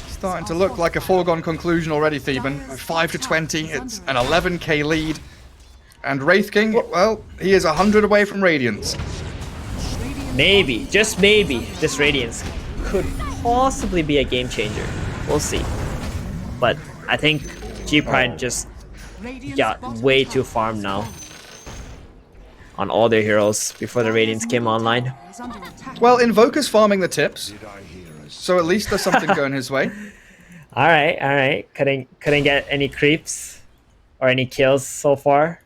E: Starting to look like a foregone conclusion already, Theban. 5 to 20, it's an 11k lead. And Wraith King, well, he is 100 away from Radiance.
F: Maybe, just maybe, this Radiance could possibly be a game changer. We'll see. But I think G-Pride just got way too farmed now on all their heroes before the Radiance came online.
E: Well, Invoker's farming the tips, so at least there's something going his way.
F: All right. Couldn't get any creeps or any kills so far.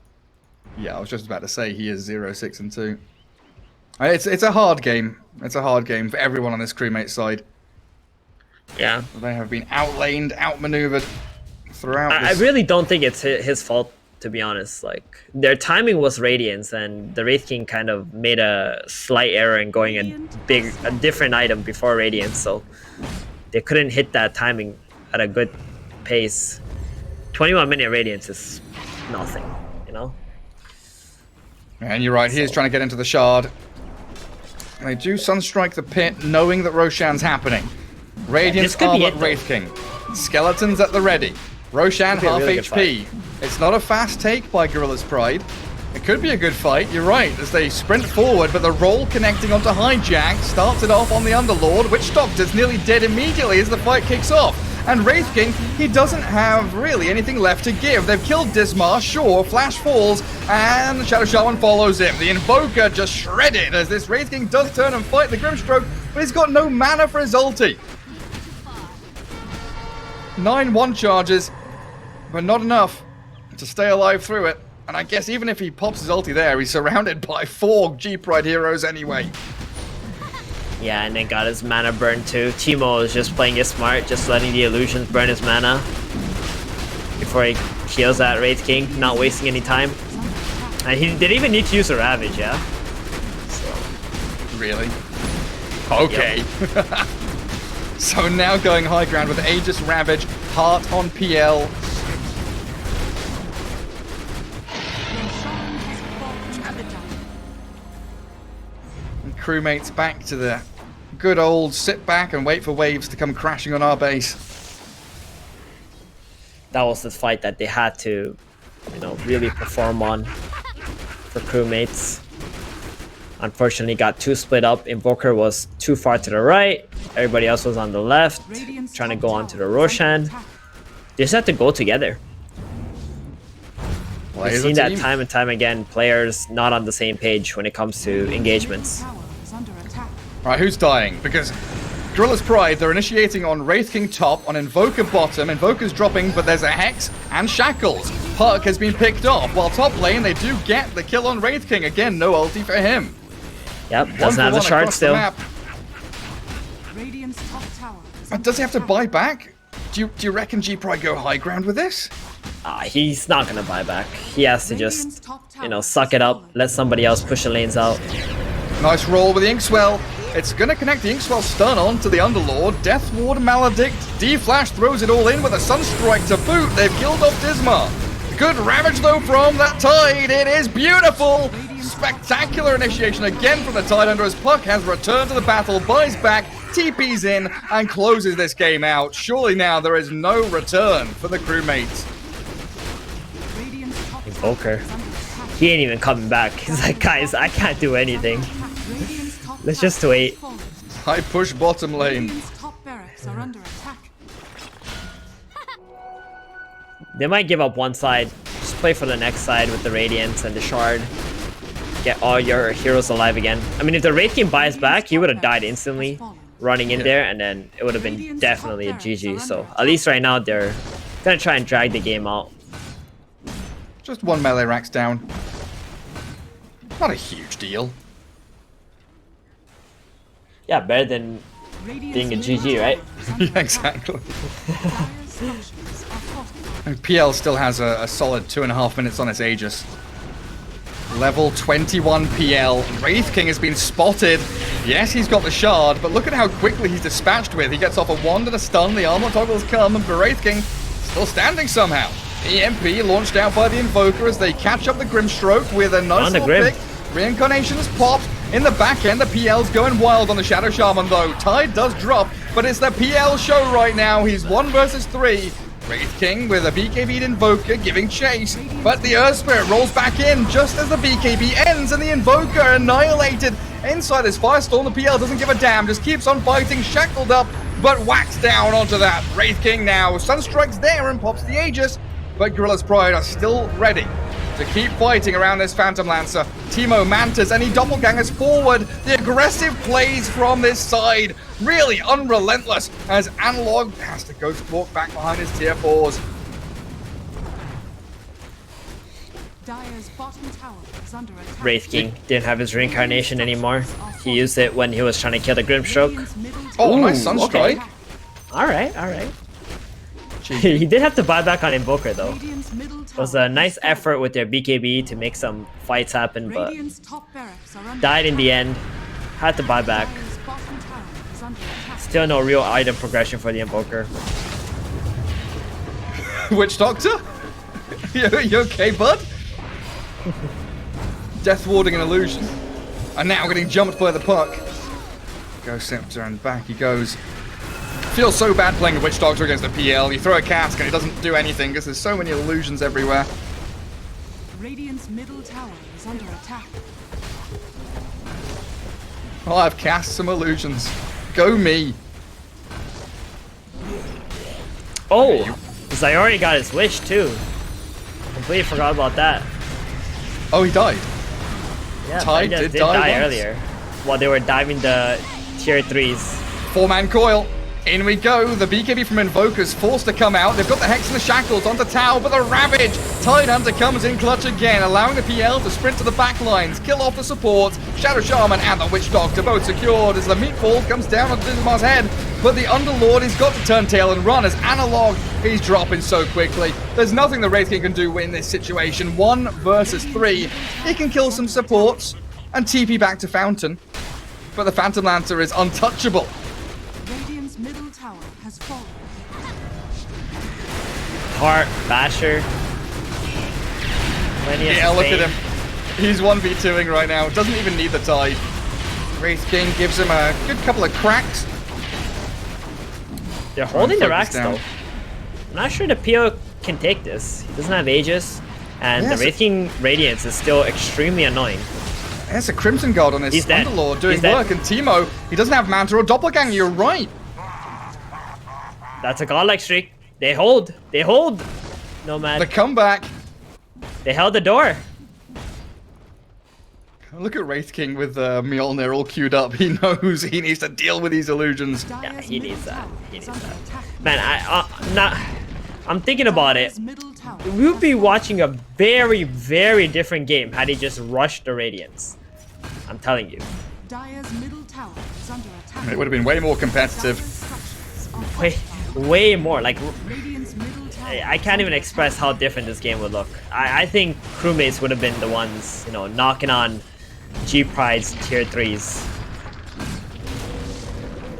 E: Yeah, I was just about to say he is 0, 6, and 2. It's a hard game. It's a hard game for everyone on this Crewmate side.
F: Yeah.
E: They have been outlaned, outmaneuvered throughout.
F: I really don't think it's his fault, to be honest. Like, their timing was Radiance, and the Wraith King kind of made a slight error in going a different item before Radiance, so they couldn't hit that timing at a good pace. 21-minute Radiance is nothing, you know?
E: And you're right, he is trying to get into the shard. They do Sunstrike the pit, knowing that Roshan's happening. Radiant's armor at Wraith King. Skeletons at the ready. Roshan half
F: really
E: HP. It's not a fast take by Gorillaz-Pride. It could be a good fight, you're right, as they sprint forward, but the roll connecting onto Hijack starts it off on the Underlord, which Doctor's nearly dead immediately as the fight kicks off. And Wraith King, he doesn't have really anything left to give. They've killed Dismar, sure, Flash falls, and Shadow Shaman follows him. The Invoker just shredded as this Wraith King does turn and fight the Grimstroke, but he's got no mana for his ulti. 9 1 charges, but not enough to stay alive through it. And I guess even if he pops his ulti there, he's surrounded by 4 G-Pride heroes anyway.
F: Yeah, and then got his mana burned too. Teemo is just playing it smart, just letting the illusions burn his mana before he kills that Wraith King, not wasting any time. And he didn't even need to use a Ravage, yeah? So.
E: Really? Okay. Yep. So now going high ground with Aegis Ravage, Heart on PL. And Crewmates back to the good old sit back and wait for waves to come crashing on our base.
F: That was the fight that they had to, you know, really perform on for Crewmates. Unfortunately, got too split up. Invoker was too far to the right. Everybody else was on the left, trying to go onto the Roshan. They just have to go together. We've seen that time and time again. Players not on the same page when it comes to engagements.
E: Alright, who's dying? Because Gorillaz-Pride, they're initiating on Wraith King top, on Invoker bottom. Invoker's dropping, but there's a Hex and Shackles. Puck has been picked off, while top lane, they do get the kill on Wraith King. Again, no ulti for him.
F: Yep, doesn't have the shard still.
E: Does he have to buy back? Do you reckon G-Pride go high ground with this?
F: He's not gonna buy back. He has to just, you know, suck it up, let somebody else push the lanes out.
E: Nice roll with the Inkswell. It's gonna connect the Inkswell stun on to the Underlord. Death Ward Maledict. D-Flash throws it all in with a Sunstrike to boot. They've killed off Dismar. Good Ravage though from that Tide. It is beautiful. Spectacular initiation again from the Tidehunter as Puck has returned to the battle, buys back, TP's in, and closes this game out. Surely now there is no return for the Crewmates.
F: Invoker. He ain't even coming back. He's like, guys, I can't do anything. Let's just wait.
E: High push bottom lane.
F: They might give up one side. Just play for the next side with the Radiance and the Shard. Get all your heroes alive again. I mean, if the Wraith King buys back, he would have died instantly running in there, and then it would have been definitely a GG. So at least right now, they're going to try and drag the game out.
E: Just 1 melee racks down. Not a huge deal.
F: Yeah, better than being a GG, right?
E: Yeah, exactly. And PL still has a solid 2.5 minutes on its Aegis. Level 21 PL. Wraith King has been spotted. Yes, he's got the shard, but look at how quickly he's dispatched with. He gets off a wand and a stun. The armor toggles come, and Wraith King still standing somehow. EMP launched out by the Invoker as they catch up the Grimstroke with a nice little pick. Reincarnation's popped. In the back end, the PL's going wild on the Shadow Shaman though. Tide does drop, but it's the PL show right now. He's 1 versus 3. Wraith King with a BKB'd Invoker giving chase, but the Earth Spirit rolls back in just as the BKB ends and the Invoker annihilated. Inside his Firestorm, the PL doesn't give a damn, just keeps on fighting, shackled up, but whacks down onto that. Wraith King now, Sunstrike's there and pops the Aegis, but Gorillaz-Pride are still ready to keep fighting around this Phantom Lancer. Teemo, Mantis, any doppelgangers forward. The aggressive plays from this side, really unrelentless, as Analog has to go to walk back behind his tier 4s.
F: Wraith King didn't have his reincarnation anymore. He used it when he was trying to kill the Grimstroke.
E: Oh, nice Sunstrike.
F: Okay. Alright. He did have to buy back on Invoker though. It was a nice effort with their BKB to make some fights happen, but died in the end. Had to buy back. Still no real item progression for the Invoker.
E: Witch Doctor? You okay, bud? Death warding an illusion. And now getting jumped by the puck. Ghost Scepter and back he goes. Feels so bad playing a Witch Doctor against a PL. You throw a cask and it doesn't do anything because there's so many illusions everywhere.
D: Radiant's middle tower is under attack.
E: Oh, I've cast some illusions. Go me.
F: Oh, Zyori got his wish too. Completely forgot about that.
E: Oh, he died.
F: Yeah,
E: Tide
F: Tide
E: did
F: did
E: die
F: die
E: once.
F: earlier while they were diving the tier 3s.
E: 4-man coil. In we go. The BKB from Invoker's forced to come out. They've got the Hex and the Shackles onto Tau, but the Ravage. Tidehunter comes in clutch again, allowing the PL to sprint to the back lines, kill off the support. Shadow Shaman and the Witch Doctor both secured as the meatball comes down on Dismar's head. But the Underlord has got to turn tail and run as Analog, he's dropping so quickly. There's nothing the Wraith King can do in this situation. 1 versus 3. He can kill some supports and TP back to Fountain. But the Phantom Lancer is untouchable.
D: Radiant's middle tower has fallen.
F: Heart, Basher. Plenty of
E: Yeah, look at
F: fame.
E: him. He's 1v2ing right now. Doesn't even need the tide. Wraith King gives him a good couple of cracks.
F: They're holding the
E: focus
F: racks
E: down.
F: though. I'm not sure the PO can take this. He doesn't have Aegis, and
E: Yes.
F: the Wraith King Radiance is still extremely annoying.
E: There's a Crimson Guard on his
F: He's dead.
E: Underlord doing
F: He's dead.
E: work, and Teemo, he doesn't have Manta or Doppelganger, you're right.
F: That's a godlike streak. They hold. They hold. Nomad.
E: The comeback.
F: They held the door.
E: Look at Wraith King with Mjolnir all queued up. He knows he needs to deal with these illusions.
F: Yeah, he
D: middle
F: needs that.
D: tower
F: He
D: is
F: needs
D: under
F: that.
D: attack.
F: Man, I'm thinking about it.
D: Dire's middle tower
F: We would be watching a very, very different game had he just rushed the Radiance. I'm telling you.
D: Dire's middle tower is under attack.
E: It would have been way more competitive.
D: Dire's structures are
F: Way,
D: fortified.
F: way more. Like,
D: Radiant's middle tower
F: I can't even express how different this game would look. I think Crewmates would have been the ones, you know, knocking on G-Pride's tier 3s.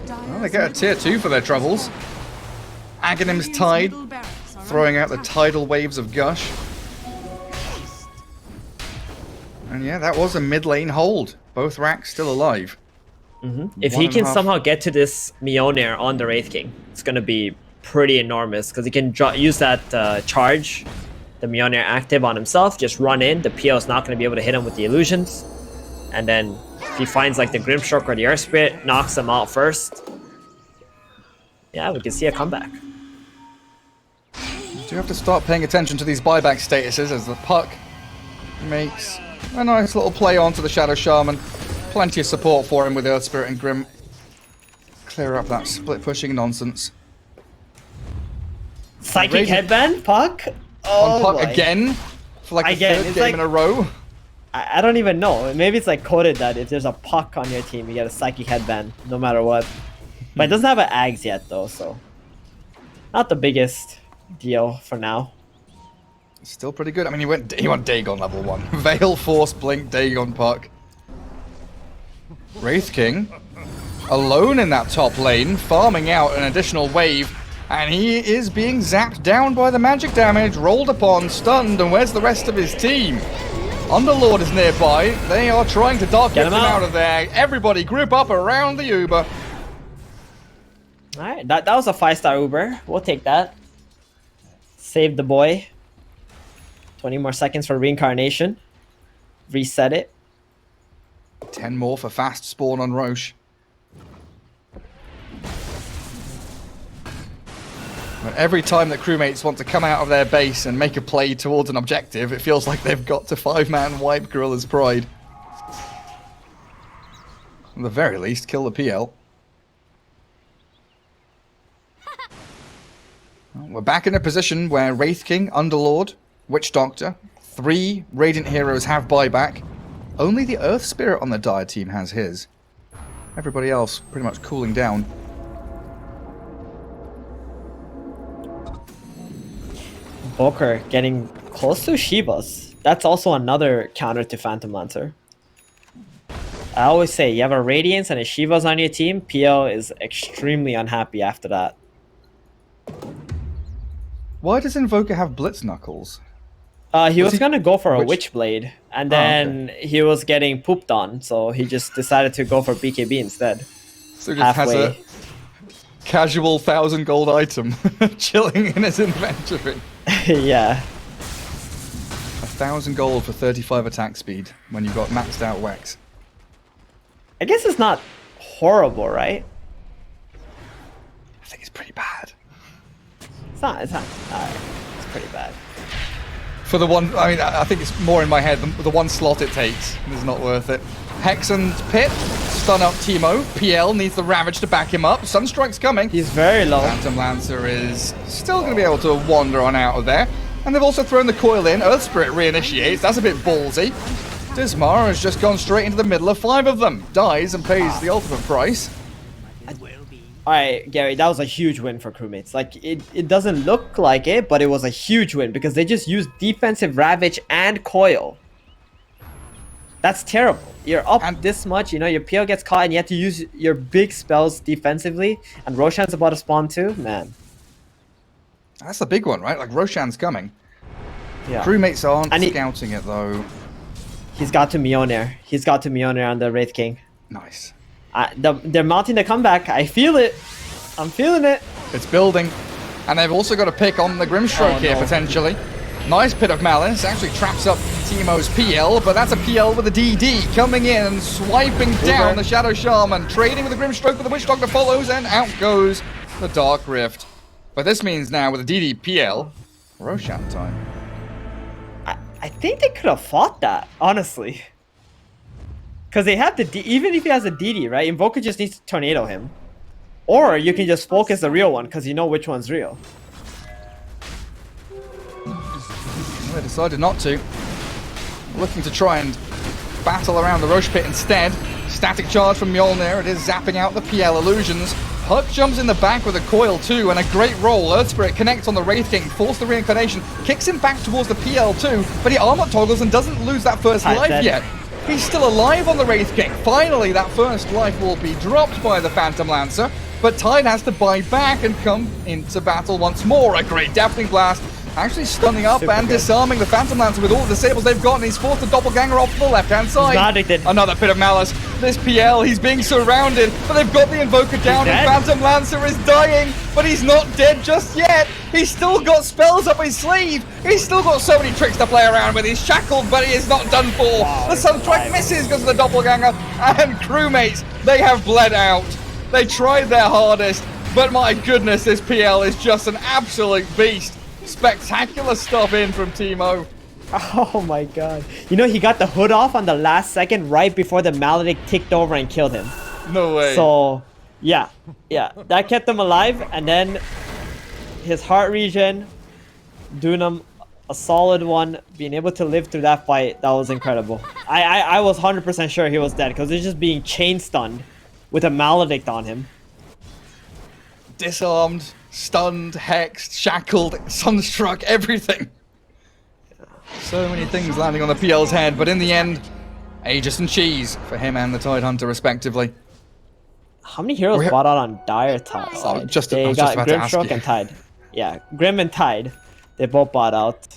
E: Well, they get a tier 2 for their troubles. Aghanim's Tide, throwing out the tidal waves of Gush. And yeah, that was a mid lane hold. Both racks still alive.
F: If
E: One
F: he
E: and
F: can
E: a half.
F: somehow get to this Mjolnir on the Wraith King, it's going to be pretty enormous because he can use that charge, the Mjolnir active on himself, just run in. The PO is not going to be able to hit him with the illusions. And then if he finds like the Grimstroke or the Earth Spirit, knocks him out first. Yeah, we can see a comeback.
E: Do you have to start paying attention to these buyback statuses as the puck makes a nice little play onto the Shadow Shaman. Plenty of support for him with Earth Spirit and Grim. Clear up that split pushing nonsense.
F: Psychic
E: Raise it.
F: headband, Puck?
E: On
F: Oh,
E: puck
F: boy.
E: again for like the
F: Again,
E: third
F: it's
E: game
F: like-
E: in a row.
F: I don't even know. Maybe it's like coded that if there's a Puck on your team, you get a Psychic headband, no matter what. But it doesn't have an Ags yet, though, so... Not the biggest deal for now.
E: Still pretty good. I mean, he went Dagon level 1. Veil, Force, Blink, Dagon, Puck. Wraith King, alone in that top lane, farming out an additional wave, and he is being zapped down by the magic damage, rolled upon, stunned, and where's the rest of his team? Underlord is nearby. They are trying to dark
F: Get
E: him
F: him out.
E: out of there. Everybody group up around the Uber.
F: Alright, that was a 5-star Uber. We'll take that. Save the boy. 20 more seconds for reincarnation. Reset it.
E: 10 more for fast spawn on Roche. But every time that crewmates want to come out of their base and make a play towards an objective, it feels like they've got to 5-man wipe Gorillaz-Pride. At the very least, kill the PL. Well, we're back in a position where Wraith King, Underlord, Witch Doctor, 3 Radiant heroes have buyback. Only the Earth Spirit on the Dire team has his. Everybody else pretty much cooling down.
F: Boker getting close to Shivas. That's also another counter to Phantom Lancer. I always say, you have a Radiance and a Shivas on your team, PL is extremely unhappy after that.
E: Why does Invoker have Blitz Knuckles?
F: He was
E: he-
F: gonna go for a
E: which-
F: Witchblade, and
E: Oh,
F: then he was getting pooped on, so he just decided to go for BKB instead.
E: So he just has a
F: Halfway.
E: casual 1,000 gold item chilling in his inventory.
F: Yeah.
E: 1,000 gold for 35 attack speed when you've got maxed out Wex.
F: I guess it's not horrible, right?
E: I think it's pretty bad.
F: It's not. It's pretty bad.
E: For the one, I mean, I think it's more in my head. The one slot it takes is not worth it. Hex and Pit stun up Teemo. PL needs the Ravage to back him up. Sunstrike's coming.
F: He's very low.
E: Phantom Lancer is still going to be able to wander on out of there. And they've also thrown the coil in. Earth Spirit reinitiates. That's a bit ballsy. Dismar has just gone straight into the middle of 5 of them. Dies and pays the ultimate price.
F: All right, Gary, that was a huge win for Crewmates. Like, it doesn't look like it, but it was a huge win because they just used defensive Ravage and Coil. That's terrible. You're up
E: And-
F: this much, you know, your PL gets caught and you have to use your big spells defensively, and Roshan's about to spawn too? Man.
E: That's the big one, right? Like, Roshan's coming.
F: Yeah.
E: Crewmates aren't
F: And
E: scouting it, though.
F: He's got to Mjolnir. He's got to Mjolnir on the Wraith King.
E: Nice.
F: They're mounting the comeback. I feel it. I'm feeling it.
E: It's building. And they've also got a pick on the Grimstroke here,
F: no.
E: potentially. Nice Pit of Malice. Actually traps up Teemo's PL, but that's a PL with a DD coming in and swiping down the Shadow Shaman, trading with the Grimstroke, but the Witch Doctor follows, and out goes the Dark Rift. But this means now with a DD PL, Roshan time.
F: I think they could have fought that, honestly. Because they have the even if he has a DD, right? Invoker just needs to tornado him. Or you can just focus the real one, because you know which one's real.
E: They decided not to. Looking to try and battle around the Roche Pit instead. Static charge from Mjolnir. It is zapping out the PL illusions. Huck jumps in the back with a coil too, and a great roll. Earth Spirit connects on the Wraith King, force the reincarnation, kicks him back towards the PL too, but he armor toggles and doesn't lose that first life
F: dead.
E: yet. He's still alive on the Wraith King. Finally, that first life will be dropped by the Phantom Lancer, but Tide has to buy back and come into battle once more. A great Deafening Blast, actually stunning up and disarming the Phantom Lancer with all the disables they've got, and he's forced the Doppelganger off to the left-hand side.
F: not addicted.
E: Another Pit of Malice. This PL, he's being surrounded, but they've got the Invoker down, and
F: dead.
E: Phantom Lancer is dying, but he's not dead just yet. He's still got spells up his sleeve. He's still got so many tricks to play around with. He's shackled, but he is not done for. The Sunstrike misses because of the Doppelganger, and Crewmates, they have bled out. They tried their hardest, but my goodness, this PL is just an absolute beast. Spectacular stuff in from Teemo.
F: Oh my god. You know, he got the hood off on the last second right before the Maledict ticked over and killed him.
E: No way.
F: So, yeah. That kept him alive, and then his heart regen, doing him a solid one, being able to live through that fight, that was incredible. I was 100% sure he was dead, because he's just being chain stunned with a Maledict on him.
E: Disarmed, stunned, hexed, shackled, sunstruck, everything. So many things landing on the PL's head, but in the end, Aegis and Cheese for him and the Tidehunter respectively.
F: How many heroes bought out on Dire Tide?
E: I was just
F: They
E: about
F: got
E: to ask
F: Grimstroke
E: you.
F: and Tide. Yeah, Grim and Tide. They both bought out.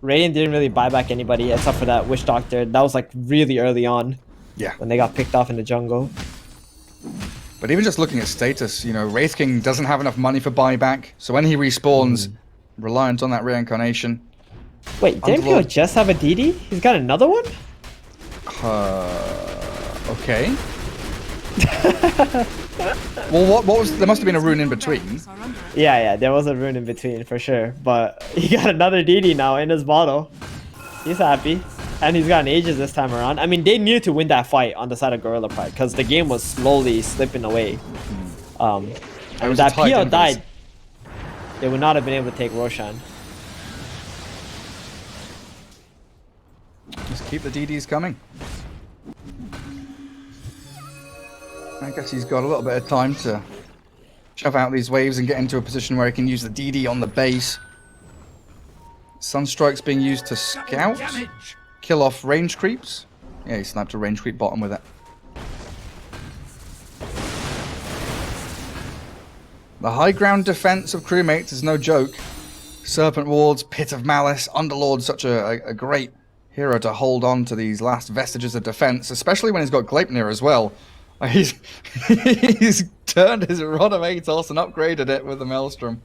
F: Radiant didn't really buy back anybody except for that Witch Doctor. That was like really early on
E: Yeah.
F: when they got picked off in the jungle.
E: But even just looking at status, you know, Wraith King doesn't have enough money for buyback, so when he respawns, reliant on that reincarnation.
F: Wait, didn't
E: Underlord.
F: Pio just have a DD? He's got another one?
E: Okay. Well, what was? There must have been a rune in between.
F: Yeah, there was a rune in between for sure. But he got another DD now in his bottle. He's happy. And he's got an Aegis this time around. I mean, they needed to win that fight on the side of Gorillaz-Pride because the game was slowly slipping away. And
E: was
F: if that
E: a tight
F: PO
E: inverse.
F: died, they would not have been able to take Roshan.
E: Just keep the DDs coming. I guess he's got a little bit of time to shove out these waves and get into a position where he can use the DD on the base. Sunstrike's being used to scout, kill off range creeps. Yeah, he sniped a range creep bottom with it. The high ground defense of Crewmates is no joke. Serpent Wards, Pit of Malice, Underlord, such a great hero to hold on to these last vestiges of defense, especially when he's got Gleipnir as well. He's turned his Rod of Atos and upgraded it with the Maelstrom.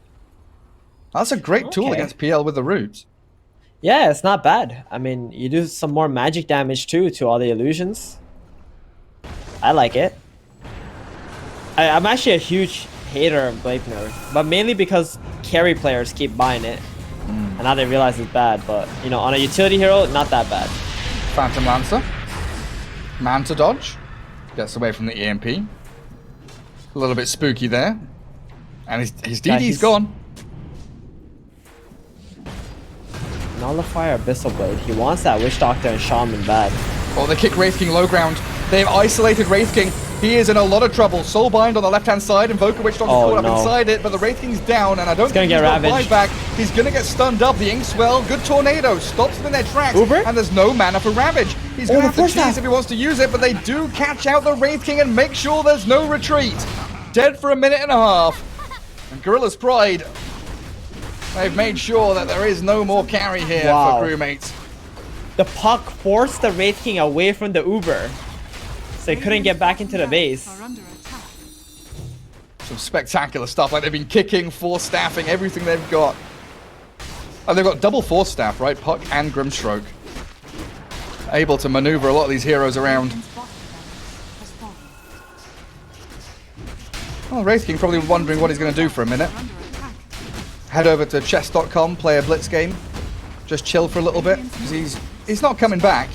E: That's a great tool against PL with the roots.
F: Yeah, it's not bad. I mean, you do some more magic damage too to all the illusions. I like it. I'm actually a huge hater of Gleipnir, but mainly because carry players keep buying it, and now they realize it's bad. But you know, on a utility hero, not that bad.
E: Phantom Lancer, Manta dodge, gets away from the EMP. A little bit spooky there, and his DD's gone.
F: Nullifier Abyssal Blade. He wants that Witch Doctor and Shaman bad.
E: Oh, they kick Wraith King low ground. They've isolated Wraith King. He is in a lot of trouble. Soulbind on the left-hand side. Invoker Witch Doctor's caught up inside it, but the Wraith King's down, and I don't think he's got buyback. He's going to get stunned up. The Inkswell, good tornado, stops them in their tracks, and there's no mana for Ravage. He's going to have to cheese if he wants to use it, but they do catch out the Wraith King and make sure there's no retreat. Dead for a minute and a half. And Gorillaz-Pride, they've made sure that there is no more carry here for Crewmates.
F: The puck forced the Wraith King away from the Uber, so they couldn't get back into the base.
E: Some spectacular stuff, like they've been kicking, force staffing, everything they've got. Oh, they've got double force staff, right? Puck and Grimstroke. Able to maneuver a lot of these heroes around. Oh, Wraith King probably wondering what he's going to do for a minute. Head over to chess.com, play a blitz game. Just chill for a little bit, because he's not coming back.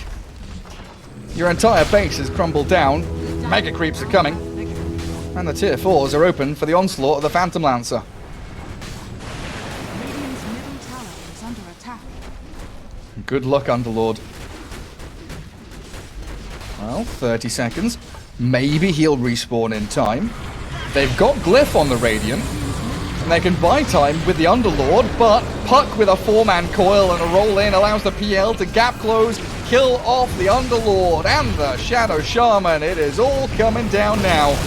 E: Your entire base has crumbled down. Mega creeps are coming. And the tier 4s are open for the onslaught of the Phantom Lancer.
D: Radiant's middle tower is under attack.
E: Good luck, Underlord. Well, 30 seconds. Maybe he'll respawn in time. They've got Glyph on the Radiant. And they can buy time with the Underlord, but Puck with a 4-man coil and a roll in allows the PL to gap close, kill off the Underlord and the Shadow Shaman. It is all coming down now.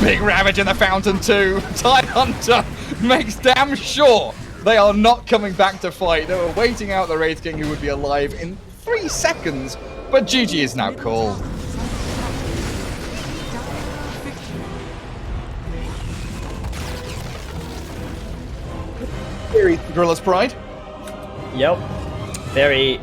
E: Big Ravage in the Fountain too. Tidehunter makes damn sure they are not coming back to fight. They were waiting out the Wraith King, who would be alive in 3 seconds, but GG is now called. Gorillaz-Pride.
F: Yep. Very,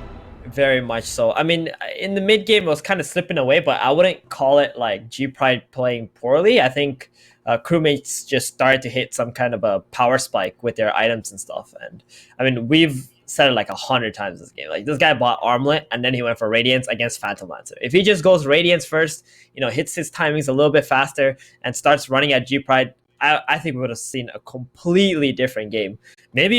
F: very much so. I mean, in the mid game, it was kind of slipping away, but I wouldn't call it like G-Pride playing poorly. I think Crewmates just started to hit some kind of a power spike with their items and stuff. And I mean, we've said it like 100 times this game. Like, this guy bought Armlet and then he went for Radiance against Phantom Lancer. If he just goes Radiance first, you know, hits his timings a little bit faster and starts running at G-Pride, I think we would have seen a completely different game. Maybe